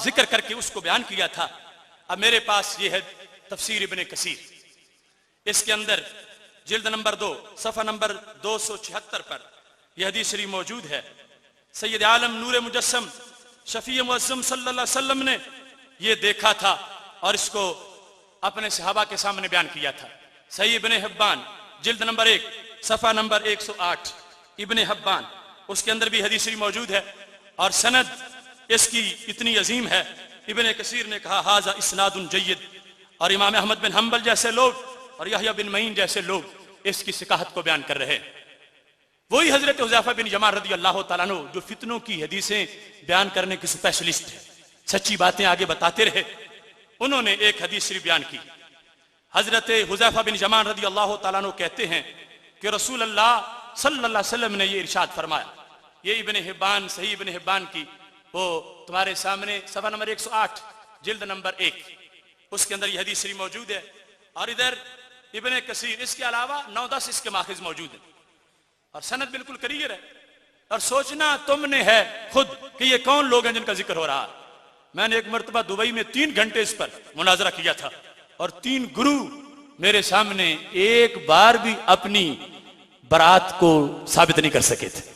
जिक्र करके उसको बयान किया था। अब मेरे पास ये है तफसीर इब्ने कसीर, इसके अंदर जिल्द नंबर 2 सफ़ा नंबर 276 पर यह हदीस शरीफ मौजूद है। सैयद आलम नूर मुजस्सम शफी मुअज़्ज़म सल्लल्लाहु अलैहि वसल्लम ने यह देखा था और इसको अपने सहाबा के सामने बयान किया था। सही इब्ने हिब्बान जिल्द नंबर 1 सफ़ा नंबर 108 इब्ने हिब्बान, उसके अंदर भी हदीस शरीफ मौजूद है और सनद इसकी इतनी अजीम है। इब्ने कसीर ने कहा हाजा इस्नादुन जय्यद, और इमाम अहमद बिन हम्बल जैसे लोग और यहया बिन मईन जैसे लोग इसकी सिकाहत को बयान कर रहे हैं। वही हजरत हुज़ैफा बिन यमान रदी अल्लाह तआला अन्हु जो फितनों की हदीसें बयान करने के स्पेशलिस्ट है, सच्ची बातें आगे बताते रहे, उन्होंने एक हदीस शरीफ बयान की। हजरत हुज़ैफा बिन यमान रदी अल्लाह तआला अन्हु कहते हैं कि रसूल अल्लाह सल्लल्लाहु अलैहि वसल्लम ने ये इरशाद फरमाया। ये इब्ने हिब्बान सही इब्ने हिब्बान की वो तुम्हारे सामने सफ़ा नंबर 108 जिल्द नंबर 1, उसके अंदर ये हदीस शरीफ मौजूद है। और इधर इब्ने कसीर, इसके अलावा 9-10 इसके माखिज मौजूद है और सनद बिल्कुल क्लियर है। और सोचना तुमने है खुद कि ये कौन लोग हैं जिनका जिक्र हो रहा है। मैंने एक मरतबा दुबई में 3 घंटे इस पर मुनाजरा किया था और 3 गुरु मेरे सामने एक बार भी अपनी बरात को साबित नहीं कर सके थे।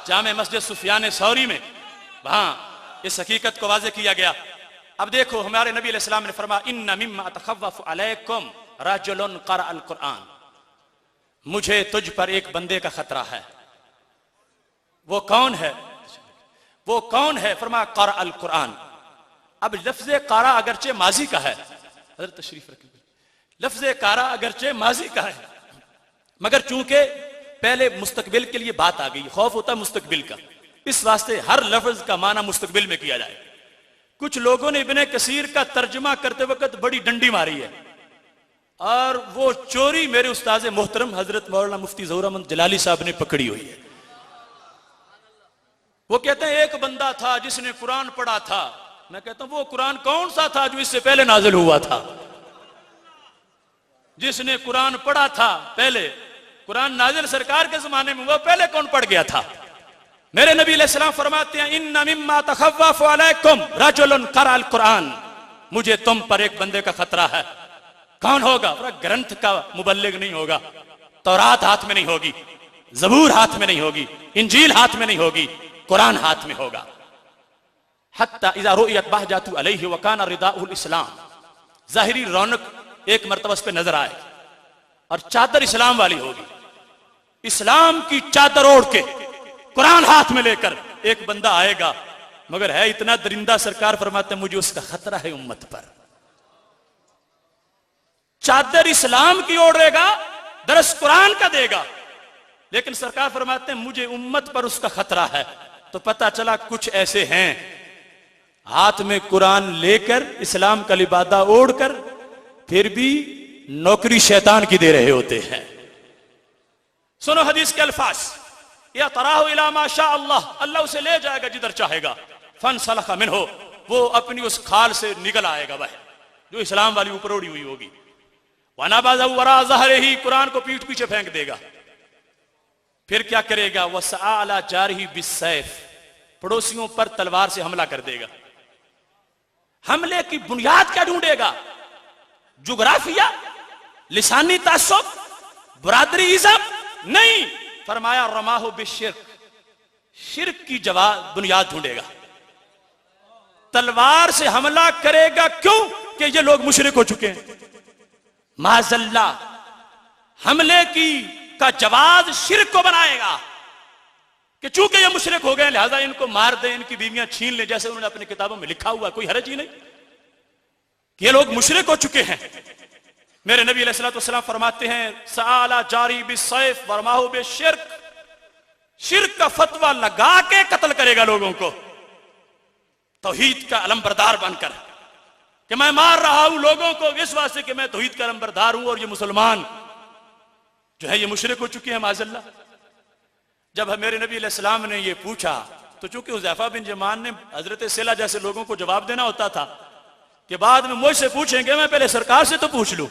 जामे मस्जिद सुफियान सौरी में वहां इस हकीकत को वाज़े किया गया। अब देखो हमारे नबी अलैहिस्सलाम ने फरमाया इन्ना मिम्मा अतखव्वफु अलैकुम रजुलन क़रा अल कुरआन, मुझे तुझ पर एक बंदे का खतरा है। वो कौन है? वो कौन है? फरमाया क़रा अल कुरआन। अब लफ्ज़ क़रा अगरचे माजी का है, हज़रत तशरीफ रखिए, लफ्ज़ क़रा अगरचे माजी का है मगर चूंकि पहले मुस्तकबिल के लिए बात आ गई, खौफ होता है मुस्तकबिल का, इस वास्ते हर लफ्ज का माना मुस्तकबिल में किया जाए। कुछ लोगों ने इब्ने कसीर का तर्जुमा करते वक्त बड़ी डंडी मारी है और वो चोरी मेरे उस्ताद मोहतरम हजरत मौलाना मुफ्ती ज़हूर अहमद जलाली साहब ने पकड़ी हुई है। वो कहते हैं एक बंदा था जिसने कुरान पढ़ा था। मैं कहता हूं वो कुरान कौन सा था जो इससे पहले नाजिल हुआ था? जिसने कुरान पढ़ा था पहले, कुरान नाजिल सरकार के जमाने में, वो पहले कौन पढ़ गया था? मेरे नबी अलैहिस्सलाम फरमाते हैं इन्ना मिम्मा तखव्वफु अलैकुम रजुलन क़रा अल कुरआन, मुझे तुम पर एक बंदे का खतरा है। कौन होगा? ग्रंथ का मुबल्लिग नहीं होगा, तौरात हाथ में नहीं होगी, ज़बूर हाथ में नहीं होगी, इंजील हाथ में नहीं होगी, कुरान हाथ में होगा। हत्ता इज़ा रुइयत बहजतु अलैहि व काना रिदाउल इस्लाम, ज़ाहिरी रौनक एक मर्तबा उस पे नजर आए और चादर इस्लाम वाली होगी। इस्लाम की चादर ओढ़ के कुरान हाथ में लेकर एक बंदा आएगा, मगर है इतना दरिंदा, सरकार फरमाते हैं मुझे उसका खतरा है उम्मत पर। चादर इस्लाम की ओढ़ेगा, दरस कुरान का देगा, लेकिन सरकार फरमाते हैं मुझे उम्मत पर उसका खतरा है। तो पता चला कुछ ऐसे हैं हाथ में कुरान लेकर इस्लाम का लिबादा ओढ़कर फिर भी नौकरी शैतान की दे रहे होते हैं। सुनो हदीस के अल्फाज, या तराहु इला मा शा अल्लाह, अल्लाह उसे ले जाएगा जिधर चाहेगा। फन सलखा मिनहु, वो अपनी उस खाल से निकल आएगा वह जो इस्लाम वाली ऊपर ओढ़ी हुई होगी। वनाबाज़ा वरा ज़हरिही, कुरान को पीठ पीछे फेंक देगा। फिर क्या करेगा? वसआ अला जारिही बिस्सैफ, पड़ोसियों पर तलवार से हमला कर देगा। हमले की बुनियाद क्या ढूंढेगा? जुग्राफिया, लिसानी तासुब, बरादरीइज़्म? नहीं, फरमाया रमाहु बिशिर्क, शिर्क की जवाब बुनियाद ढूंढेगा। तलवार से हमला करेगा, क्यों? कि ये लोग मुशरिक हो चुके हैं। माज़ल्ला, हमले की का जवाब शिर्क को बनाएगा कि चूंकि ये मुशरिक हो गए लिहाजा इनको मार दें, इनकी बीवियां छीन लें, जैसे उन्होंने अपनी किताबों में लिखा हुआ। कोई हरज ही नहीं कि ये लोग मुशरिक हो चुके हैं। मेरे नबी अलैहिस्सलातु वस्सलाम फरमाते हैं सआला जारी बिस्सैफ वरमाहु बिशिर्क, शिर्क का फतवा लगा के कत्ल करेगा लोगों को, तौहीद का अलमबरदार बनकर कि मैं मार रहा हूं लोगों को इस वास्ते कि मैं तौहीद का अलमबरदार हूं और ये मुसलमान जो है ये मुशरिक हो चुके हैं माज़ल्लाह। जब मेरे नबी अलैहिस्सलाम ने ये पूछा तो चूंकि हुज़ैफा बिन यमान ने हजरत सिला जैसे लोगों को जवाब देना होता था कि बाद में मुझसे पूछेंगे, मैं पहले सरकार से तो पूछ लूं।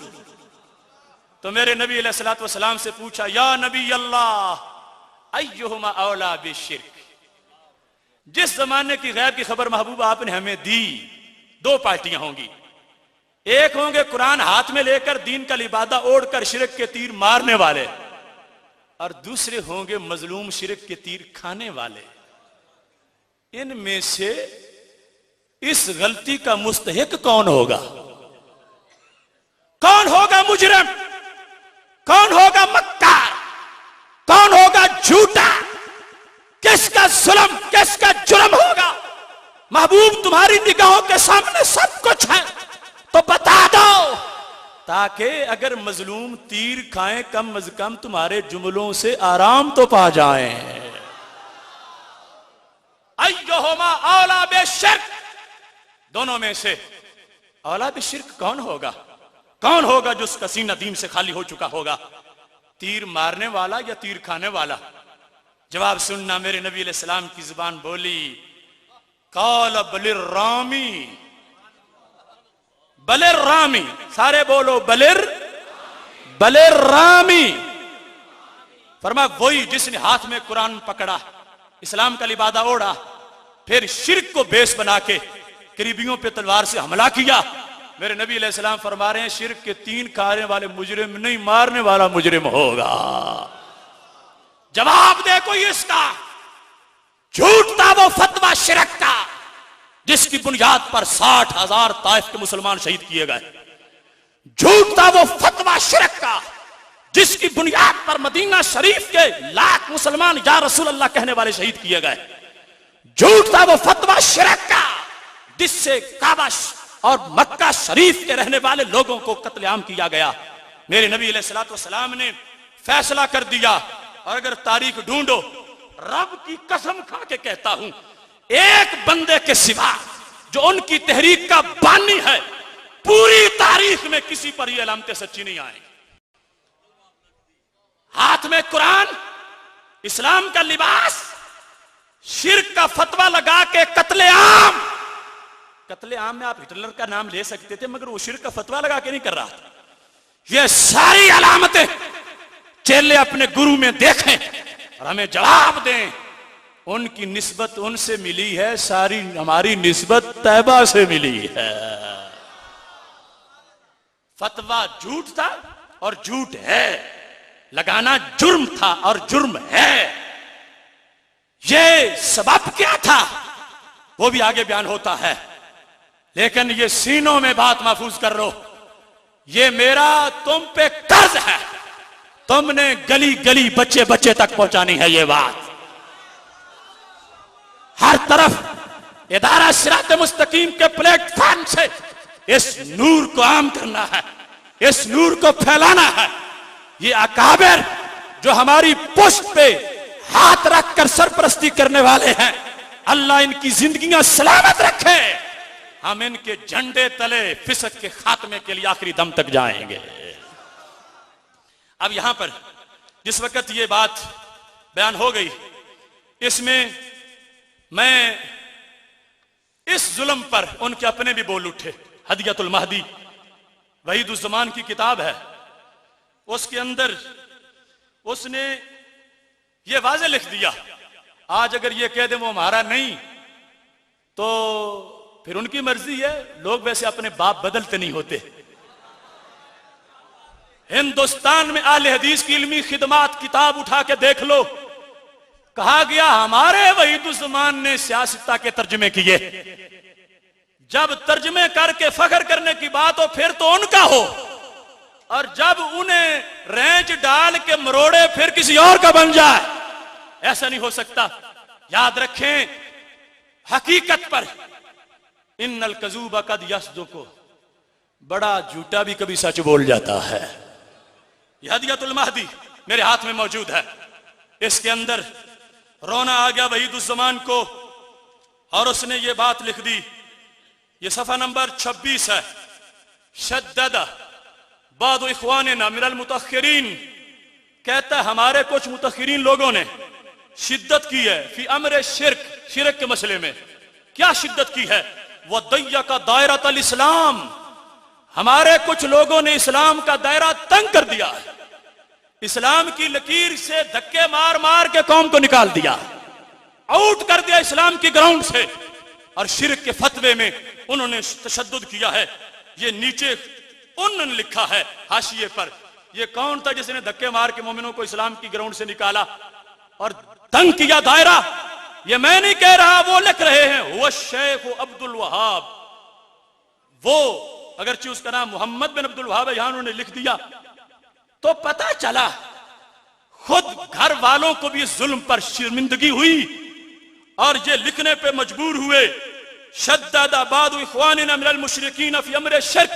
तो मेरे नबी अलैहिस्सलातु वस्सलाम से पूछा, या नबी अल्लाह अय्युहुमा औला बिशिर्क। जिस जमाने की गैब की खबर महबूबा आपने हमें दी, दो पार्टियां होंगी। एक होंगे कुरान हाथ में लेकर दीन का लिबादा ओढ़कर शिरक के तीर मारने वाले, और दूसरे होंगे मजलूम शिरक के तीर खाने वाले। इनमें से इस गलती का मुस्तहिक कौन होगा? कौन होगा मुजरिम? कौन होगा मक्कार? कौन होगा झूठा? किसका जुल्म, किसका जुर्म होगा? महबूब तुम्हारी निगाहों के सामने सब कुछ है, तो बता दो, ताकि अगर मजलूम तीर खाएं कम अज कम तुम्हारे जुमलों से आराम तो पा जाएं। अय्युहुमा औला बिशिर्क, दोनों में से औला बिशिर्क कौन होगा? कौन होगा जो उसका सीना दीन से खाली हो चुका होगा? तीर मारने वाला या तीर खाने वाला? जवाब सुनना, मेरे नबी अलैहिस्सलाम की जुबान बोली, कौल बलिर रामी, बलिर रामी, सारे बोलो बलिर, बलिर रामी। फरमा वही जिसने हाथ में कुरान पकड़ा, इस्लाम का लिबादा ओढ़ा, फिर शिर्क को बेस बना के करीबियों पे तलवार से हमला किया। मेरे नबी अलैहिस्सलाम फरमा रहे हैं, शिर्क के तीन खाने वाले मुजरिम नहीं, मारने वाला मुजरिम होगा। जवाब दे कोई इसका। झूठ था वो फतवा शिरक का, जिसकी बुनियाद पर 60,000 ताइफ के मुसलमान शहीद किए गए। झूठ था वो फतवा शिरक का, जिसकी बुनियाद पर मदीना शरीफ के लाख मुसलमान या रसूल अल्लाह कहने वाले शहीद किए गए। झूठ था वो फतवा शिरक का, जिससे काबा और मक्का शरीफ के रहने वाले लोगों को कत्लेआम किया गया। मेरे नबी अलैहिस्सलाम ने फैसला कर दिया, और अगर तारीख ढूंढो, रब की कसम खा के कहता हूं, एक बंदे के सिवा जो उनकी तहरीक का बानी है, पूरी तारीख में किसी पर ये अलामतें सच्ची नहीं आएंगी। हाथ में कुरान, इस्लाम का लिबास, शिर्क का फतवा लगा के कत्लेआम। कत्लेआम में आप हिटलर का नाम ले सकते थे, मगर वो शिर्क का फतवा लगा के नहीं कर रहा था। ये सारी अलामतें चेले अपने गुरु में देखें और हमें जवाब दें। उनकी निस्बत उनसे मिली है, सारी हमारी निस्बत तैबा से मिली है। फतवा झूठ था और झूठ है, लगाना जुर्म था और जुर्म है। ये सबब क्या था वो भी आगे बयान होता है, लेकिन ये सीनों में बात महफूज कर लो। ये मेरा तुम पे कर्ज है, तुमने गली गली बच्चे बच्चे तक पहुंचानी है ये बात। हर तरफ इदारा सिरात मुस्तकीम के प्लेटफॉर्म से इस नूर को आम करना है, इस नूर को फैलाना है। ये अकाबिर जो हमारी पुष्ट पे हाथ रखकर सरपरस्ती करने वाले हैं, अल्लाह इनकी जिंदगियां सलामत रखे। हम इनके झंडे तले फिसक के खात्मे के लिए आखिरी दम तक जाएंगे। अब यहां पर जिस वक्त ये बात बयान हो गई, इसमें मैं इस जुल्म पर उनके अपने भी बोल उठे। हदियतुल महदी वहीदुज़्ज़मान की किताब है, उसके अंदर उसने ये वाज़े लिख दिया, आज अगर ये कह दे वो हमारा नहीं तो फिर उनकी मर्जी है। लोग वैसे अपने बाप बदलते नहीं होते। हिंदुस्तान में आले हदीस की इल्मी खिदमात किताब उठा के देख लो, कहा गया हमारे वहीदुज़्ज़मान ने सियासता के तर्जमे किए। जब तर्जमे करके फख्र करने की बात हो फिर तो उनका हो, और जब उन्हें रेंज डाल के मरोड़े फिर किसी और का बन जाए, ऐसा नहीं हो सकता। याद रखें, हकीकत पर इन्नल कज़ूबा कद यसदुकु, बड़ा झूठा भी कभी सच बोल जाता है। हदियतुल महदी मेरे हाथ में मौजूद है, इसके अंदर रोना आ गया वहीदुज़्ज़मान को, और उसने ये बात लिख दी। ये सफा नंबर 26 है। शद्दद बादु इख्वानिना मिनल मुतअख्खिरीन, कहता है हमारे कुछ मुतअख्खिरीन लोगों ने शिद्दत की है फी अमर शिर्क, शिरक के मसले में। क्या शिद्दत की है? वह दय्यका दायरतल इस्लाम, हमारे कुछ लोगों ने इस्लाम का दायरा तंग कर दिया है, इस्लाम की लकीर से धक्के मार मार के कौम को निकाल दिया, आउट कर दिया इस्लाम की ग्राउंड से। और शिर्क के फतवे में उन्होंने तशद्दुद किया है। ये नीचे उन्होंने लिखा है हाशिए पर, ये कौन था जिसने धक्के मार के मोमिनों को इस्लाम की ग्राउंड से निकाला और तंग किया दायरा? ये मैं नहीं कह रहा, वो लिख रहे हैं, वो शेख अब्दुल वहाब। वो अगरचे उसका नाम मोहम्मद बिन अब्दुल वहाब है, यहां उन्होंने लिख दिया तो पता चला खुद घर वालों को भी जुल्म पर शर्मिंदगी हुई और ये लिखने पे मजबूर हुए। शद्ददा बादु इख्वानिना मिनल मुशरिकीन फी अम्र शिर्क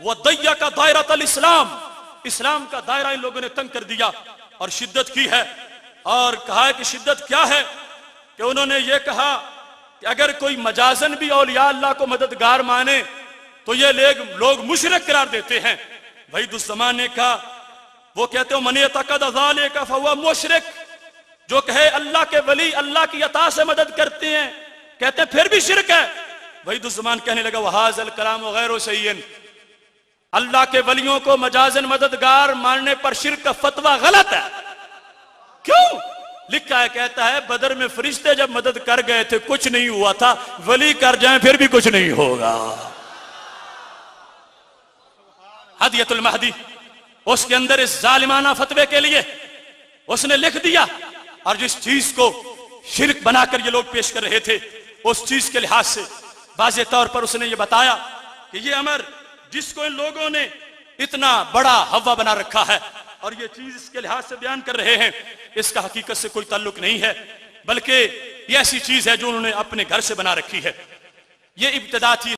व दय्यका दायरतल इस्लाम, इस्लाम का दायरा इन लोगों ने तंग कर दिया और शिद्दत की है। और कहा है कि शिद्दत क्या है, कि उन्होंने ये कहा कि अगर कोई मजाजन भी औलिया अल्लाह को मददगार माने तो ये लोग मुशरिक करार देते हैं। वही उस जमाने का वो कहते हो मने तकद ज़ाले का फहुवा मुशरिक, जो कहे अल्लाह के वली अल्लाह की अता से मदद करते हैं, कहते हैं फिर भी शिरक है। वही दुश्मन कहने लगा वहाज़ल कलाम वगैरह सहीन, अल्लाह के वलियों को मजाजन मददगार मानने पर शिरक का फतवा गलत है। क्यों? लिखा है, कहता है बदर में फरिश्ते जब मदद कर गए थे कुछ नहीं हुआ था, वली कर जाए फिर भी कुछ नहीं होगा। हदियतुल महदी, उसके अंदर इस जालिमाना फतवे के लिए उसने लिख दिया। और जिस चीज को शिरक बनाकर ये लोग पेश कर रहे थे उस चीज के लिहाज से वाज़े तौर पर उसने ये बताया कि ये अमर जिसको इन लोगों ने इतना बड़ा हवा बना रखा है और ये चीज इसके लिहाज से बयान कर रहे हैं, इसका हकीकत से कोई ताल्लुक नहीं है, बल्कि ये ऐसी चीज है जो उन्होंने अपने घर से बना रखी है। ये इब्तिदा थी।